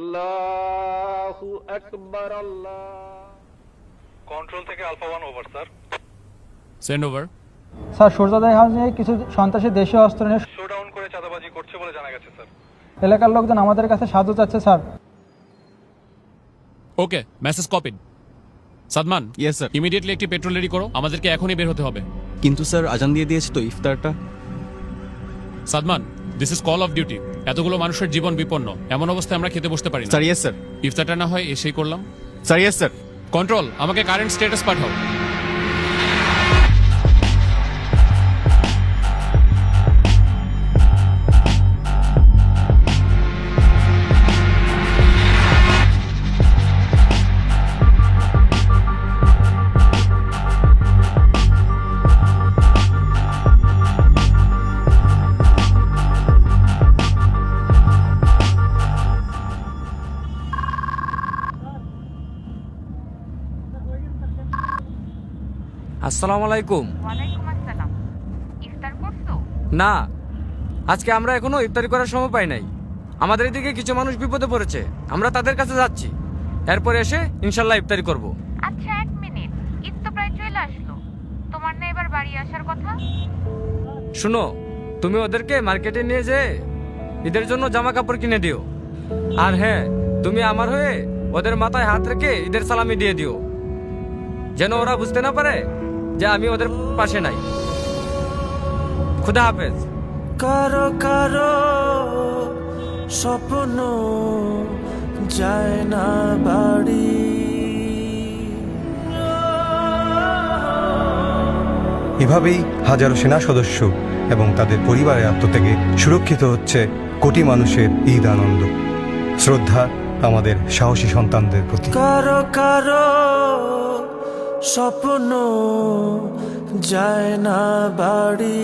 আল্লাহু আকবার। আল্লাহ। কন্ট্রোল থেকে alpha 1 over sir. Send over. Sir সূর্যোদয় হাউসে কিছু সন্ত্রাসী দেশীয় অস্ত্র নিয়ে শোডাউন করে চাঁদাবাজি করছে বলে জানা গেছে স্যার। এলাকার লোকজন আমাদের কাছে সাহায্য চাচ্ছে sir. Okay, message copied. Sadman, yes sir. Immediately একটি পেট্রোল রেডি করো, আমাদেরকে এখনই বের হতে হবে। কিন্তু স্যার আজান দিয়ে দিয়েছে তো ইফতারটা। Sadman, this is call of duty. এতগুলো মানুষের জীবন বিপন্ন, এমন অবস্থায় আমরা খেতে বসতে পারি না। Sir yes sir. ইফতারটা না হয় এসেই করলাম। Sir yes sir. কন্ট্রোল, আমাকে কারেন্ট স্ট্যাটাস পাঠাও। আসসালামু আলাইকুম। ওয়ালাইকুম আসসালাম। ইফতার করছো? না, আজকে আমরা এখনো ইফতারি করার সময় পাই নাই। আমাদের এদিকে কিছু মানুষ বিপদে পড়েছে, আমরা তাদের কাছে যাচ্ছি। এরপর এসে ইনশাল্লাহ ইফতারি করব। আচ্ছা, 1 মিনিট, ঈদ তো প্রায় চলে আসলো। তোমার না এবার বাড়ি আসার কথা? শুনো, তুমি ওদেরকে মার্কেটে নিয়ে যেয়ে ঈদের জন্য জামা কাপড় কিনে দিও। আর হ্যাঁ, তুমি আমার হয়ে ওদের মাথায় হাত রেখে ঈদের সালামি দিয়ে দিও, যেন ওরা বুঝতে না পারে যে আমি ওদের পাশে নাই। খুদা হাফেজ। কারো কারো স্বপ্ন যায় না বাড়ি। এভাবেই হাজারো সেনা সদস্য এবং তাদের পরিবারের আত্মত্যাগে সুরক্ষিত হচ্ছে কোটি মানুষের ঈদ আনন্দ। শ্রদ্ধা আমাদের সাহসী সন্তানদের প্রতি। কারো কারো স্বপ্ন যায় না বাড়ি।